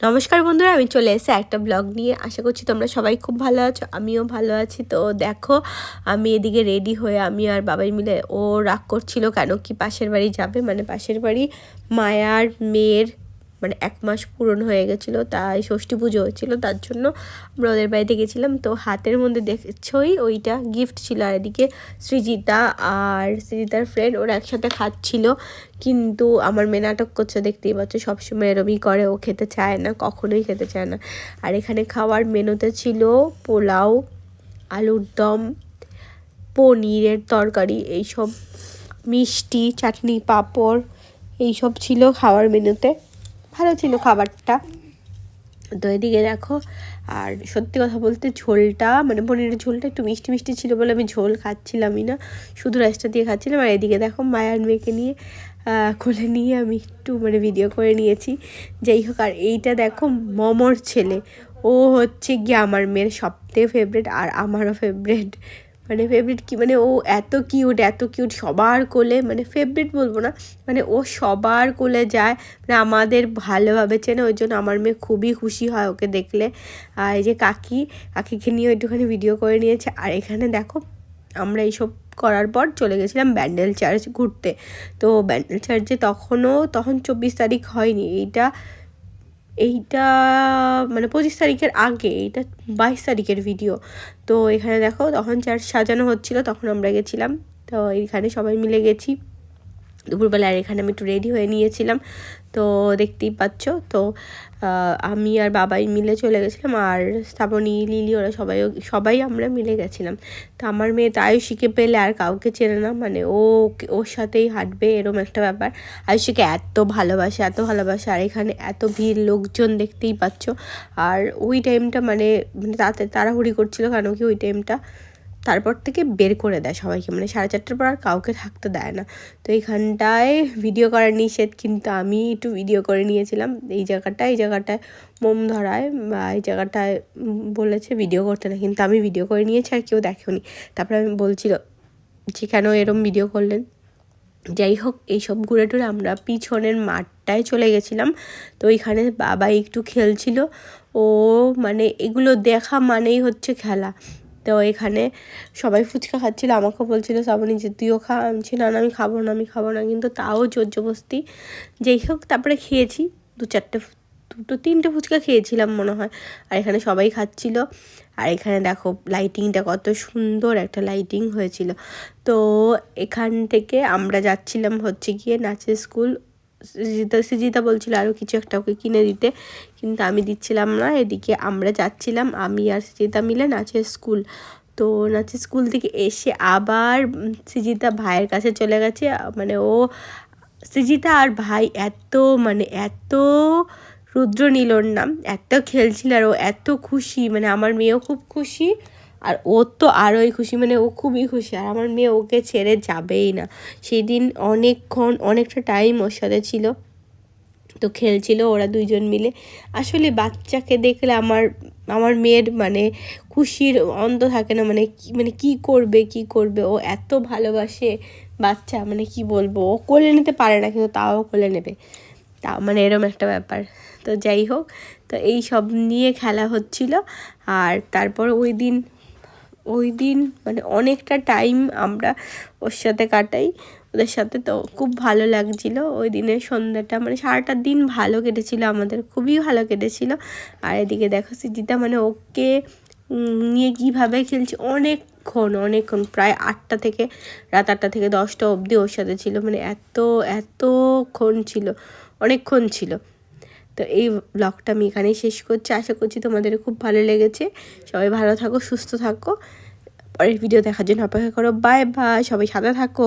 নমস্কার বন্ধুরা, আমি চলে এসেছি একটা ব্লগ নিয়ে। আশা করছি তোমরা সবাই খুব ভালো আছো, আমিও ভালো আছি। তো দেখো, আমি এদিকে রেডি হয়ে আমি আর বাবাই মিলে, ও রাগ করছিল কেন কি পাশের বাড়ি যাবে, মানে পাশের বাড়ি মায়ার মেয়ের মানে 1 মাস পূরণ হয়ে গেছিলো, তাই ষষ্ঠী পুজো হচ্ছিলো, তার জন্য আমরা ওদের বাড়িতে গেছিলাম। তো হাতের মধ্যে দেখছোই ওইটা গিফট ছিল, আর এদিকে সৃজিতা আর সৃজিতার ফ্রেন্ড ওরা একসাথে খাচ্ছিল। কিন্তু আমার মেয়ে নাটক করছে, দেখতেই পাচ্ছ, সবসময় এরমই করে, ও খেতে চায় না, কখনোই খেতে চায় না। আর এখানে খাওয়ার মেনুতে ছিল পোলাও, আলুর দম, পনিরের তরকারি, এইসব মিষ্টি, চাটনি, পাঁপড় এইসব ছিল খাওয়ার মেনুতে। ভালো ছিল খাবারটা। তো এদিকে দেখো, আর সত্যি কথা বলতে ঝোলটা মানে পনিরের ঝোলটা একটু মিষ্টি মিষ্টি ছিল বলে আমি ঝোল খাচ্ছিলামই না, শুধু রাইসটা দিয়ে খাচ্ছিলাম। আর এদিকে দেখো মায়ার মেয়েকে নিয়ে কোলে নিয়ে আমি একটু মানে ভিডিও করে নিয়েছি। যাই হোক, আর এইটা দেখো মমর ছেলে, ও হচ্ছে গিয়ে আমার মেয়ের সবথেকে ফেভারিট, আর আমারও ফেভারিট। মানে ফেভারিট কি, মানে ও এত কিউট সবার কোলে, মানে ফেভারিট বলবো না, মানে ও সবার কোলে যায়, মানে আমাদের ভালোভাবে চেনে, ওই জন্য আমার মেয়ে খুবই খুশি হয় ওকে দেখলে। আর এই যে কাকিকে নিয়ে একটুখানি ভিডিও করে নিয়েছে। আর এখানে দেখো, আমরা এইসব করার পর চলে গেছিলাম ব্যান্ডেল চার্চ ঘুরতে। তো ব্যান্ডেল চার্চে তখন 24 তারিখ হয়নি, এইটা মানে 25 তারিখের আগে, এইটা 22 তারিখের ভিডিও। তো এখানে দেখো তখন চার্চ সাজানো হচ্ছিলো, তখন আমরা গেছিলাম। তো এইখানে সবাই মিলে গেছি দুপুরবেলা। আর এখানে আমি একটু রেডি হয়ে নিয়েছিলাম, তো দেখতেই পাচ্ছ। তো আমি আর বাবাই মিলে চলে গেছিলাম, আর শ্রাবণী, লিলি ওরা সবাই আমরা মিলে গেছিলাম। তো আমার মেয়ে তো আয়ুষীকে পেলে আর কাউকে চেনে না, মানে ওর সাথেই হাঁটবে, এরম একটা ব্যাপার। আয়ুষীকে এত ভালোবাসে। আর এখানে এত ভিড়, লোকজন দেখতেই পাচ্ছ। আর ওই টাইমটা মানে তাড়াহুড়ি করছিল, কেন কি ওই টাইমটা তারপর থেকে বের করে দেয় সবাইকে, মানে 4:30টার পর আর কাউকে থাকতে দেয় না। তো এইখানটায় ভিডিও করা নিষেধ, কিন্তু আমি একটু ভিডিও করে নিয়েছিলাম। এই জায়গাটায় মোম ধরায়, বা এই জায়গাটায় বলেছে ভিডিও করতে না, কিন্তু আমি ভিডিও করে নিয়েছি, আর কেউ দেখেনি। তারপরে আমি বলছিল যে কেন এরম ভিডিও করলেন। যাই হোক, এইসব ঘুরে টুরে আমরা পিছনের মাঠটায় চলে গেছিলাম। তো এইখানে বাবা একটু খেলছিল, ও মানে এগুলো দেখা মানেই হচ্ছে খেলা। তো এখানে সবাই ফুচকা খাচ্ছিলো, আমাকেও বলছিল শ্রাবণী যে তুইও খা, আমি না আমি খাবো না, কিন্তু তাও জোর জবরদস্তি। যাই হোক, তারপরে খেয়েছি 2-3টে ফুচকা খেয়েছিলাম মনে হয়। আর এখানে সবাই খাচ্ছিল। আর এখানে দেখো লাইটিংটা কত সুন্দর একটা লাইটিং হয়েছিল। তো এখান থেকে আমরা যাচ্ছিলাম হচ্ছে গিয়ে নাচের স্কুল। সৃজিতা বলছিল আরও কিছু একটা ওকে কিনে দিতে, কিন্তু আমি দিচ্ছিলাম না। এদিকে আমরা যাচ্ছিলাম, আমি আর সৃজিতা মিলে নাচের স্কুল। তো নাচের স্কুল থেকে এসে আবার সৃজিতা ভাইয়ের কাছে চলে গেছে। মানে সৃজিতা আর ভাই এত রুদ্র নীলর নাম, এত খেলছিল, আর ও এত খুশি, মানে আমার মেয়েও খুব খুশি, আর ও তো আরোই খুশি, মানে ও খুবই খুশি। আর আমার মেয়ে ওকে ছেড়ে যাবেই না। সেই দিন অনেকটা টাইম ওর সাথে ছিল, তো খেলছিল ওরা দুইজন মিলে। আসলে বাচ্চাকে দেখলে আমার মেয়ের মানে খুশির অন্ত থাকে না, মানে কি করবে, ও এত ভালোবাসে বাচ্চা, মানে কি বলবো, ও কোলে নিতে পারে না, কিন্তু তাও কোলে নেবে, তা মানে এরম একটা ব্যাপার। তো যাই হোক, তো এই সব নিয়ে খেলা হচ্ছিল। আর তারপর ওই দিন মানে অনেকটা টাইম আমরা ওর সাথে কাটাই, ওদের সাথে। তো খুব ভালো লাগছিলো ওই দিনের সন্ধ্যাটা, মানে সারাটা দিন ভালো কেটেছিলো আমাদের, খুবই ভালো কেটেছিলো। আর এদিকে দেখো সৃজিতা মানে ওকে নিয়ে কীভাবে খেলছি অনেকক্ষণ, প্রায় রাত 8টা থেকে 10টা অবধি ওর সাথে ছিল, মানে অনেকক্ষণ ছিল। তো এই ব্লগটা আমি এখানেই শেষ করছি। আশা করছি তোমাদের খুব ভালো লেগেছে। সবাই ভালো থাকো, সুস্থ থাকো। পরের ভিডিও দেখার জন্য অপেক্ষা করো। বাই বাই, সবাই সাথে থাকো।